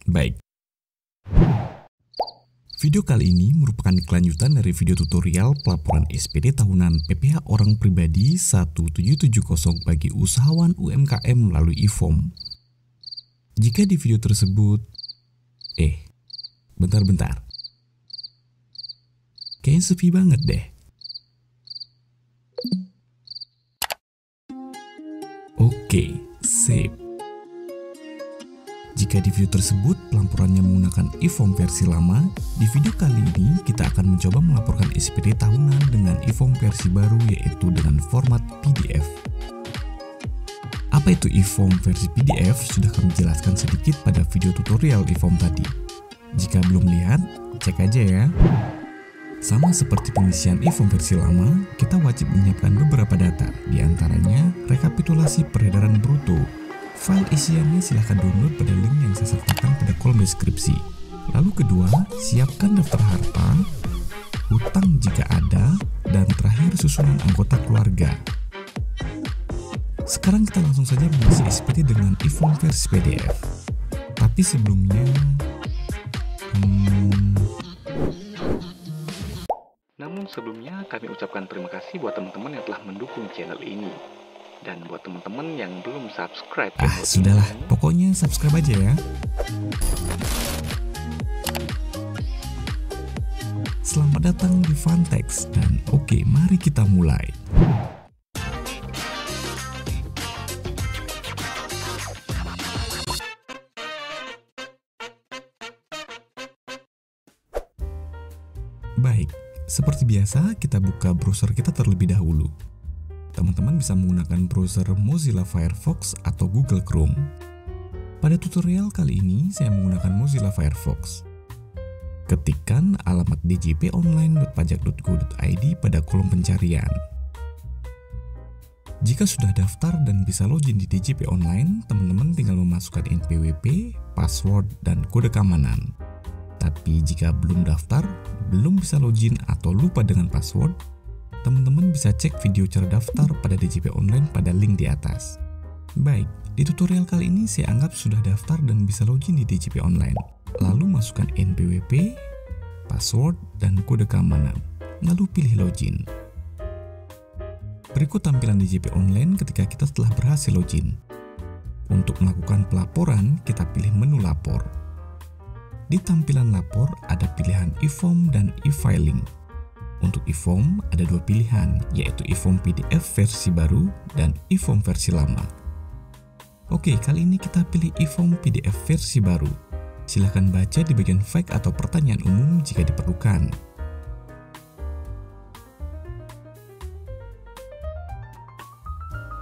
Baik. Video kali ini merupakan kelanjutan dari video tutorial pelaporan SPT tahunan PPh orang pribadi 1770 bagi usahawan UMKM melalui e-form. Jika di video tersebut... bentar. Kayaknya sepi banget deh. Oke, sip. Jika di video tersebut pelaporannya menggunakan e-form versi lama, di video kali ini kita akan mencoba melaporkan SPT tahunan dengan e-form versi baru, yaitu dengan format PDF. Apa itu e-form versi PDF sudah kami jelaskan sedikit pada video tutorial e-form tadi. Jika belum lihat, cek aja ya. Sama seperti pengisian e-form versi lama, kita wajib menyiapkan beberapa data, diantaranya rekapitulasi peredaran bruto. File isiannya silahkan download pada link yang saya sertakan pada kolom deskripsi. Lalu kedua, siapkan daftar harta, hutang jika ada, dan terakhir susunan anggota keluarga. Sekarang kita langsung saja mengisi SPT dengan e-form versi PDF. Tapi sebelumnya... Namun sebelumnya kami ucapkan terima kasih buat teman-teman yang telah mendukung channel ini. Dan buat teman-teman yang belum subscribe sudahlah, pokoknya subscribe aja ya. Selamat datang di Funtext dan oke, mari kita mulai. Baik, seperti biasa kita buka browser kita terlebih dahulu. Teman-teman bisa menggunakan browser Mozilla Firefox atau Google Chrome. Pada tutorial kali ini saya menggunakan Mozilla Firefox. Ketikkan alamat djponline.pajak.go.id pada kolom pencarian. Jika sudah daftar dan bisa login di DJP Online, teman-teman tinggal memasukkan NPWP, password, dan kode keamanan. Tapi jika belum daftar, belum bisa login atau lupa dengan password, teman-teman bisa cek video cara daftar pada DJP Online pada link di atas. Baik, di tutorial kali ini saya anggap sudah daftar dan bisa login di DJP Online. Lalu masukkan NPWP, password, dan kode keamanan. Lalu pilih login. Berikut tampilan DJP Online ketika kita telah berhasil login. Untuk melakukan pelaporan, kita pilih menu lapor. Di tampilan lapor ada pilihan e-form dan e-filing. Untuk e-form ada dua pilihan, yaitu e-form PDF versi baru dan e-form versi lama. Oke, kali ini kita pilih e-form PDF versi baru. Silahkan baca di bagian fact atau pertanyaan umum jika diperlukan.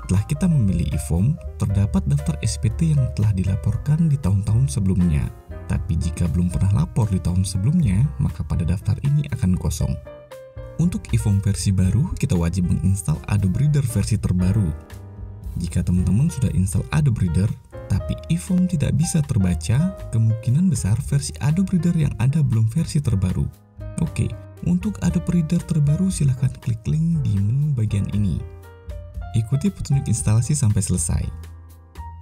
Setelah kita memilih e-form, terdapat daftar SPT yang telah dilaporkan di tahun-tahun sebelumnya. Tapi jika belum pernah lapor di tahun sebelumnya, maka pada daftar ini akan kosong. Untuk e-form versi baru, kita wajib menginstal Adobe Reader versi terbaru. Jika teman-teman sudah install Adobe Reader, tapi e-form tidak bisa terbaca, kemungkinan besar versi Adobe Reader yang ada belum versi terbaru. Oke, untuk Adobe Reader terbaru silahkan klik link di menu bagian ini. Ikuti petunjuk instalasi sampai selesai.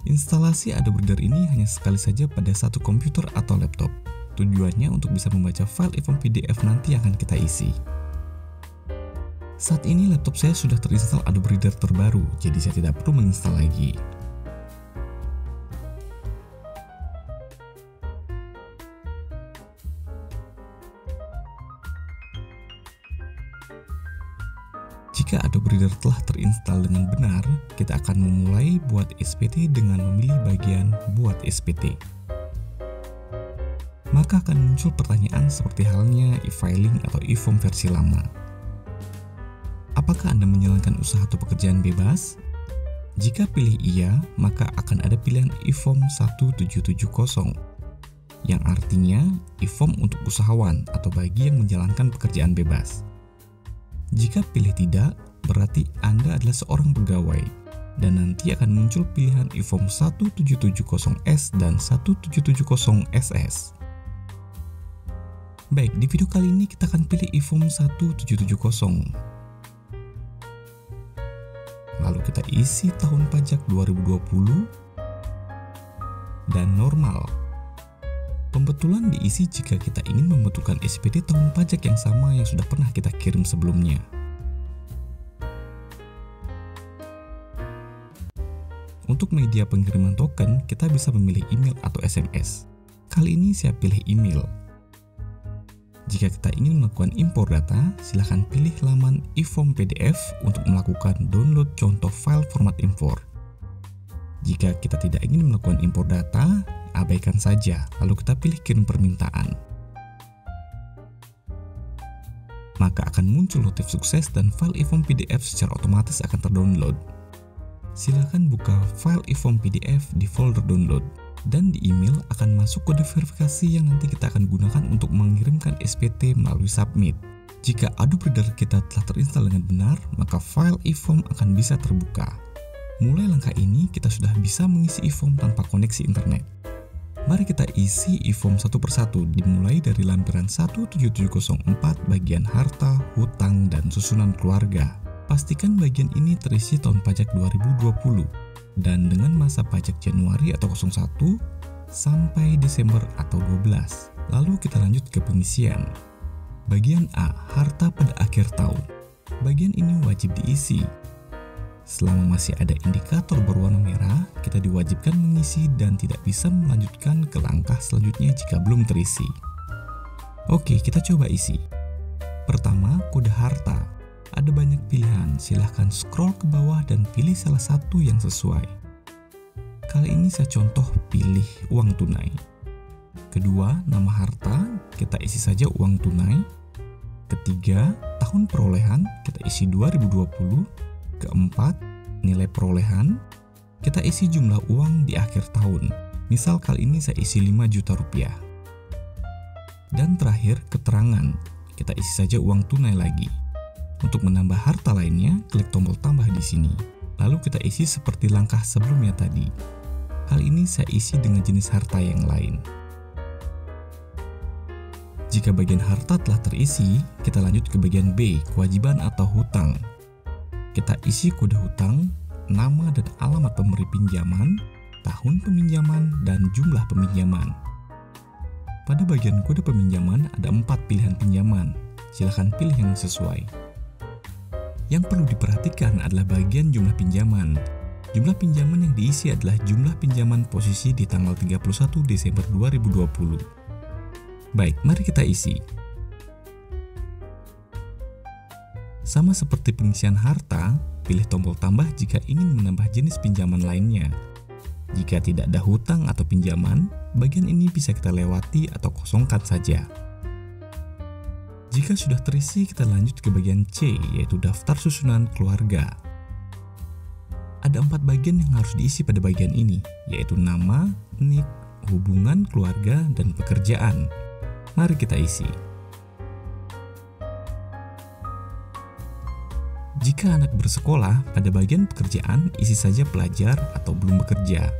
Instalasi Adobe Reader ini hanya sekali saja pada satu komputer atau laptop. Tujuannya untuk bisa membaca file e-form PDF nanti yang akan kita isi. Saat ini laptop saya sudah terinstall Adobe Reader terbaru, jadi saya tidak perlu menginstal lagi. Jika Adobe Reader telah terinstall dengan benar, kita akan memulai buat SPT dengan memilih bagian Buat SPT. Maka akan muncul pertanyaan seperti halnya e-filing atau e-form versi lama. Apakah Anda menjalankan usaha atau pekerjaan bebas? Jika pilih iya, maka akan ada pilihan e-form 1770, yang artinya e-form untuk usahawan atau bagi yang menjalankan pekerjaan bebas. Jika pilih tidak, berarti Anda adalah seorang pegawai, dan nanti akan muncul pilihan e-form 1770S dan 1770SS. Baik, di video kali ini kita akan pilih e-form 1770. Lalu kita isi tahun pajak 2020 dan normal. Pembetulan diisi jika kita ingin membetulkan SPT tahun pajak yang sama yang sudah pernah kita kirim sebelumnya. Untuk media pengiriman token, kita bisa memilih email atau SMS. Kali ini saya pilih email. Jika kita ingin melakukan impor data, silahkan pilih laman e-form PDF untuk melakukan download contoh file format impor. Jika kita tidak ingin melakukan impor data, abaikan saja, lalu kita pilih kirim permintaan. Maka akan muncul notif sukses dan file e-form PDF secara otomatis akan terdownload. Silakan buka file e-form PDF di folder download, dan di email akan masuk kode verifikasi yang nanti kita akan gunakan untuk mengirimkan SPT melalui submit. Jika Adobe Reader kita telah terinstall dengan benar, maka file e-form akan bisa terbuka. Mulai langkah ini, kita sudah bisa mengisi e-form tanpa koneksi internet. Mari kita isi e-form satu persatu, dimulai dari lampiran 17704 bagian harta, hutang, dan susunan keluarga. Pastikan bagian ini terisi tahun pajak 2020 dan dengan masa pajak Januari atau 01 sampai Desember atau 12. Lalu kita lanjut ke pengisian. Bagian A, harta pada akhir tahun. Bagian ini wajib diisi. Selama masih ada indikator berwarna merah, kita diwajibkan mengisi dan tidak bisa melanjutkan ke langkah selanjutnya jika belum terisi. Oke, kita coba isi. Pertama, kode harta. Ada banyak pilihan, silahkan scroll ke bawah dan pilih salah satu yang sesuai. Kali ini saya contoh pilih uang tunai. Kedua, nama harta, kita isi saja uang tunai. Ketiga, tahun perolehan, kita isi 2020. Keempat, nilai perolehan, kita isi jumlah uang di akhir tahun. Misal kali ini saya isi 5 juta rupiah. Dan terakhir, keterangan, kita isi saja uang tunai lagi. Untuk menambah harta lainnya, klik tombol tambah di sini. Lalu kita isi seperti langkah sebelumnya tadi. Kali ini saya isi dengan jenis harta yang lain. Jika bagian harta telah terisi, kita lanjut ke bagian B, kewajiban atau hutang. Kita isi kode hutang, nama dan alamat pemberi pinjaman, tahun peminjaman, dan jumlah peminjaman. Pada bagian kode peminjaman ada 4 pilihan pinjaman. Silahkan pilih yang sesuai. Yang perlu diperhatikan adalah bagian jumlah pinjaman. Jumlah pinjaman yang diisi adalah jumlah pinjaman posisi di tanggal 31 Desember 2020. Baik, mari kita isi. Sama seperti pengisian harta, pilih tombol tambah jika ingin menambah jenis pinjaman lainnya. Jika tidak ada hutang atau pinjaman, bagian ini bisa kita lewati atau kosongkan saja. Jika sudah terisi, kita lanjut ke bagian C, yaitu daftar susunan keluarga. Ada 4 bagian yang harus diisi pada bagian ini, yaitu nama, NIK, hubungan keluarga, dan pekerjaan. Mari kita isi. Jika anak bersekolah, pada bagian pekerjaan isi saja pelajar atau belum bekerja.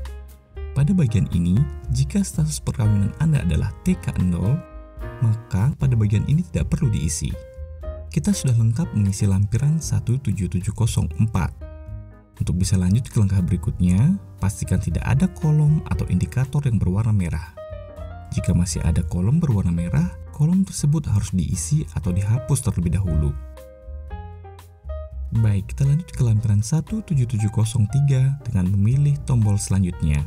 Pada bagian ini, jika status perkawinan Anda adalah TK0, maka pada bagian ini tidak perlu diisi. Kita sudah lengkap mengisi lampiran 17704. Untuk bisa lanjut ke langkah berikutnya, pastikan tidak ada kolom atau indikator yang berwarna merah. Jika masih ada kolom berwarna merah, kolom tersebut harus diisi atau dihapus terlebih dahulu. Baik, kita lanjut ke lampiran 17703 dengan memilih tombol selanjutnya.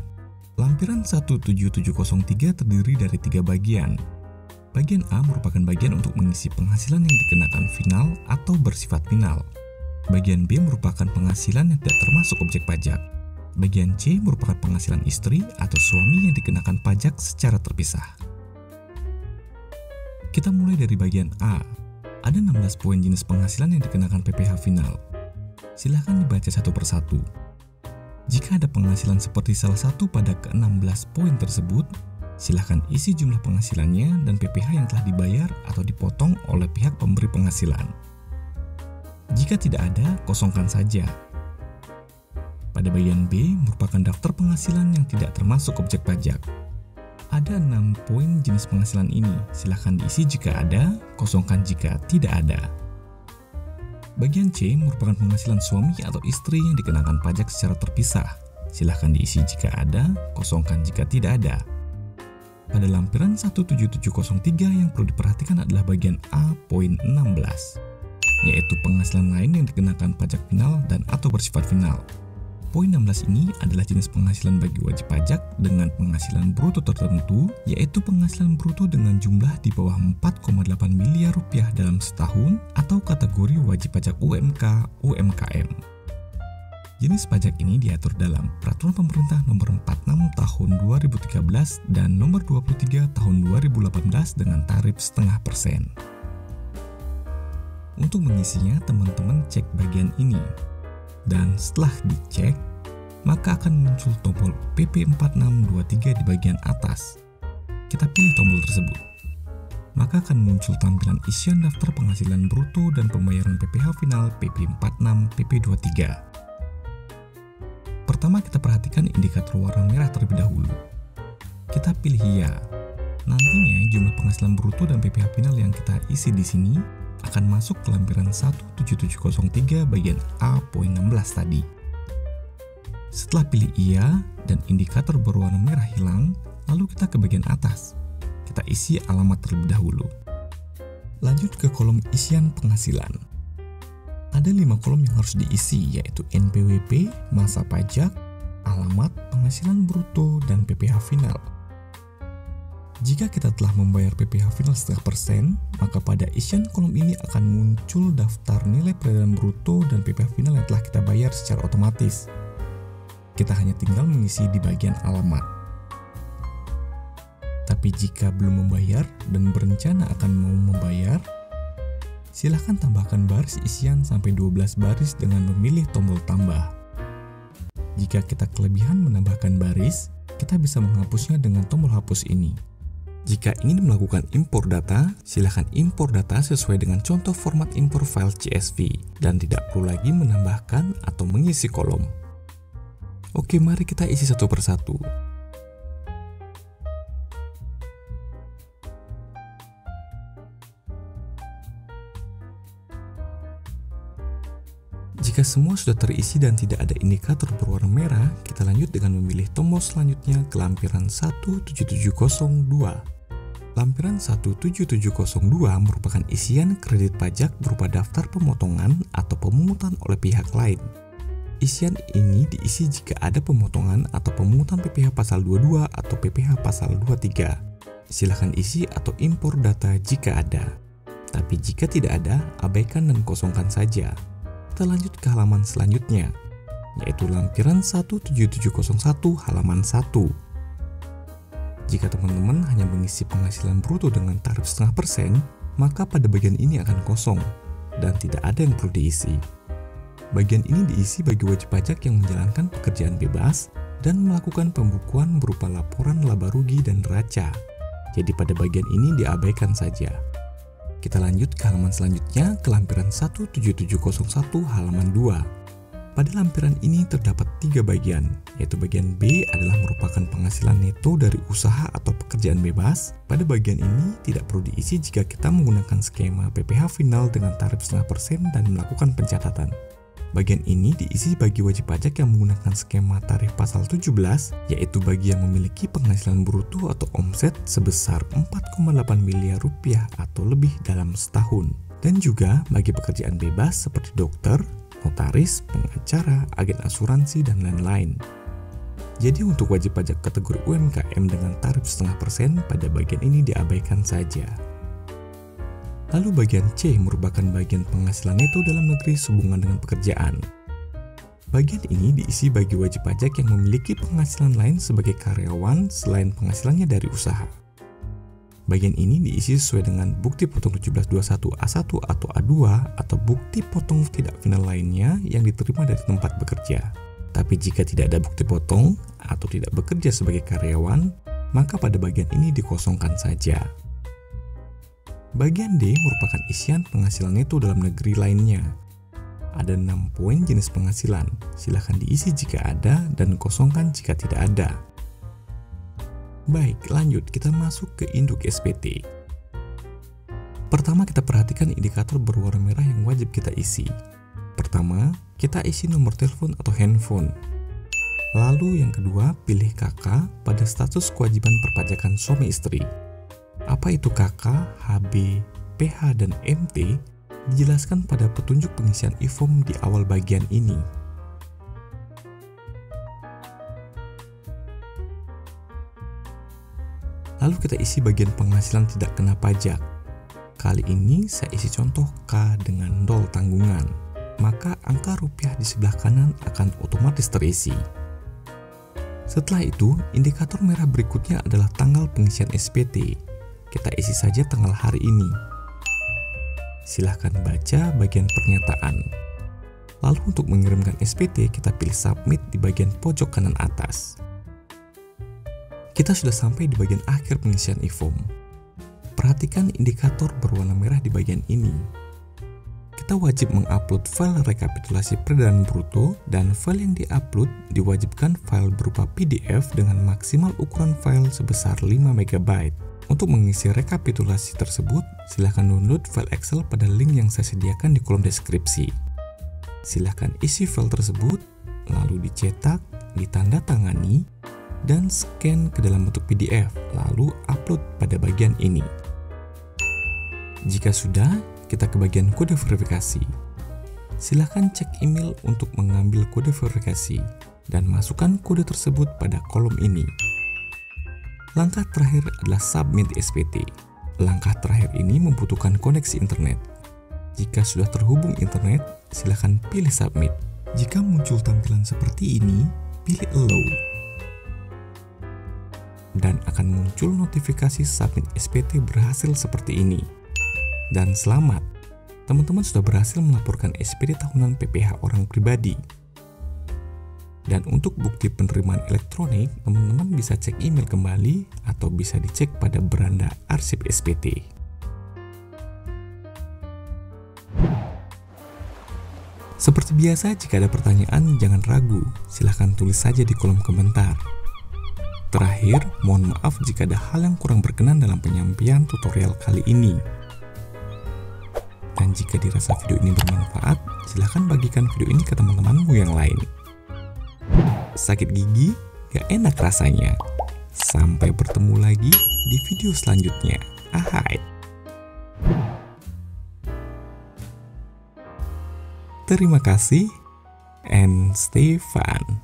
Lampiran 17703 terdiri dari 3 bagian. Bagian A merupakan bagian untuk mengisi penghasilan yang dikenakan final atau bersifat final. Bagian B merupakan penghasilan yang tidak termasuk objek pajak. Bagian C merupakan penghasilan istri atau suami yang dikenakan pajak secara terpisah. Kita mulai dari bagian A. Ada 16 poin jenis penghasilan yang dikenakan PPh final. Silahkan dibaca satu persatu. Jika ada penghasilan seperti salah satu pada ke-16 poin tersebut, silahkan isi jumlah penghasilannya dan PPh yang telah dibayar atau dipotong oleh pihak pemberi penghasilan. Jika tidak ada, kosongkan saja. Pada bagian B merupakan daftar penghasilan yang tidak termasuk objek pajak. Ada 6 poin jenis penghasilan ini, silahkan diisi jika ada, kosongkan jika tidak ada. Bagian C merupakan penghasilan suami atau istri yang dikenakan pajak secara terpisah, silahkan diisi jika ada, kosongkan jika tidak ada. Pada lampiran 17703 yang perlu diperhatikan adalah bagian A poin 16, yaitu penghasilan lain yang dikenakan pajak final dan atau bersifat final. Poin 16 ini adalah jenis penghasilan bagi wajib pajak dengan penghasilan bruto tertentu, yaitu penghasilan bruto dengan jumlah di bawah 4,8 miliar rupiah dalam setahun atau kategori wajib pajak UMK UMKM. Jenis pajak ini diatur dalam Peraturan Pemerintah Nomor 46 Tahun 2013 dan Nomor 23 Tahun 2018 dengan tarif 0,5%. Untuk mengisinya, teman-teman cek bagian ini. Dan setelah dicek, maka akan muncul tombol PP4623 di bagian atas. Kita pilih tombol tersebut. Maka akan muncul tampilan isian daftar penghasilan bruto dan pembayaran PPh final PP46 PP23. Pertama, kita perhatikan indikator warna merah terlebih dahulu. Kita pilih iya. Nantinya jumlah penghasilan bruto dan PPh final yang kita isi di sini akan masuk ke lampiran 17703 bagian A poin 16 tadi. Setelah pilih iya dan indikator berwarna merah hilang, lalu kita ke bagian atas. Kita isi alamat terlebih dahulu. Lanjut ke kolom isian penghasilan. Ada 5 kolom yang harus diisi, yaitu NPWP, masa pajak, alamat, penghasilan bruto, dan PPh final. Jika kita telah membayar PPh final 0,5%, maka pada isian kolom ini akan muncul daftar nilai peredaran bruto dan PPh final yang telah kita bayar secara otomatis. Kita hanya tinggal mengisi di bagian alamat. Tapi jika belum membayar dan berencana akan mau membayar, silahkan tambahkan baris isian sampai 12 baris dengan memilih tombol tambah. Jika kita kelebihan menambahkan baris, kita bisa menghapusnya dengan tombol hapus ini. Jika ingin melakukan impor data, silahkan impor data sesuai dengan contoh format impor file CSV dan tidak perlu lagi menambahkan atau mengisi kolom. Oke, mari kita isi satu persatu. Jika semua sudah terisi dan tidak ada indikator berwarna merah, kita lanjut dengan memilih tombol selanjutnya ke lampiran 17702. Lampiran 17702 merupakan isian kredit pajak berupa daftar pemotongan atau pemungutan oleh pihak lain. Isian ini diisi jika ada pemotongan atau pemungutan PPh pasal 22 atau PPh pasal 23. Silahkan isi atau impor data jika ada. Tapi jika tidak ada, abaikan dan kosongkan saja. Kita lanjut ke halaman selanjutnya, yaitu lampiran 17701 halaman 1. Jika teman-teman hanya mengisi penghasilan bruto dengan tarif 0,5%, maka pada bagian ini akan kosong dan tidak ada yang perlu diisi. Bagian ini diisi bagi wajib pajak yang menjalankan pekerjaan bebas dan melakukan pembukuan berupa laporan laba rugi dan neraca. Jadi pada bagian ini diabaikan saja. Kita lanjut ke halaman selanjutnya ke lampiran 17701 halaman 2. Pada lampiran ini terdapat 3 bagian, yaitu bagian B adalah merupakan penghasilan neto dari usaha atau pekerjaan bebas. Pada bagian ini tidak perlu diisi jika kita menggunakan skema PPh final dengan tarif 0,5% dan melakukan pencatatan. Bagian ini diisi bagi wajib pajak yang menggunakan skema tarif pasal 17, yaitu bagi yang memiliki penghasilan bruto atau omset sebesar 4,8 miliar rupiah atau lebih dalam setahun. Dan juga bagi pekerjaan bebas seperti dokter, notaris, pengacara, agen asuransi, dan lain-lain. Jadi untuk wajib pajak kategori UMKM dengan tarif 0,5% pada bagian ini diabaikan saja. Lalu bagian C merupakan bagian penghasilan neto dalam negeri sehubungan dengan pekerjaan. Bagian ini diisi bagi wajib pajak yang memiliki penghasilan lain sebagai karyawan selain penghasilannya dari usaha. Bagian ini diisi sesuai dengan bukti potong 1721 A1 atau A2 atau bukti potong tidak final lainnya yang diterima dari tempat bekerja. Tapi jika tidak ada bukti potong atau tidak bekerja sebagai karyawan, maka pada bagian ini dikosongkan saja. Bagian D merupakan isian penghasilan neto dalam negeri lainnya. Ada 6 poin jenis penghasilan, silahkan diisi jika ada dan kosongkan jika tidak ada. Baik, lanjut kita masuk ke induk SPT. Pertama kita perhatikan indikator berwarna merah yang wajib kita isi. Pertama, kita isi nomor telepon atau handphone. Lalu yang kedua, pilih KK pada status kewajiban perpajakan suami istri. Apa itu KK, HB, PH, dan MT dijelaskan pada petunjuk pengisian e-form di awal bagian ini. Lalu kita isi bagian penghasilan tidak kena pajak. Kali ini saya isi contoh K dengan 0 tanggungan, maka angka rupiah di sebelah kanan akan otomatis terisi. Setelah itu, indikator merah berikutnya adalah tanggal pengisian SPT. Kita isi saja tanggal hari ini. Silahkan baca bagian pernyataan. Lalu untuk mengirimkan SPT, kita pilih submit di bagian pojok kanan atas. Kita sudah sampai di bagian akhir pengisian e-form. Perhatikan indikator berwarna merah di bagian ini. Kita wajib mengupload file rekapitulasi peredaran bruto, dan file yang diupload diwajibkan file berupa PDF dengan maksimal ukuran file sebesar 5 MB. Untuk mengisi rekapitulasi tersebut, silahkan download file Excel pada link yang saya sediakan di kolom deskripsi. Silahkan isi file tersebut, lalu dicetak, ditandatangani, dan scan ke dalam bentuk PDF, lalu upload pada bagian ini. Jika sudah, kita ke bagian kode verifikasi. Silahkan cek email untuk mengambil kode verifikasi dan masukkan kode tersebut pada kolom ini. Langkah terakhir adalah submit SPT. Langkah terakhir ini membutuhkan koneksi internet. Jika sudah terhubung internet, silahkan pilih submit. Jika muncul tampilan seperti ini, pilih allow. Dan akan muncul notifikasi submit SPT berhasil seperti ini. Dan selamat, teman-teman sudah berhasil melaporkan SPT tahunan PPh orang pribadi. Dan untuk bukti penerimaan elektronik, teman-teman bisa cek email kembali atau bisa dicek pada beranda arsip SPT. Seperti biasa, jika ada pertanyaan jangan ragu, silahkan tulis saja di kolom komentar. Terakhir, mohon maaf jika ada hal yang kurang berkenan dalam penyampaian tutorial kali ini. Dan jika dirasa video ini bermanfaat, silahkan bagikan video ini ke teman-temanmu yang lain. Sakit gigi? Gak enak rasanya. Sampai bertemu lagi di video selanjutnya. Ahai. Terima kasih and stay fun.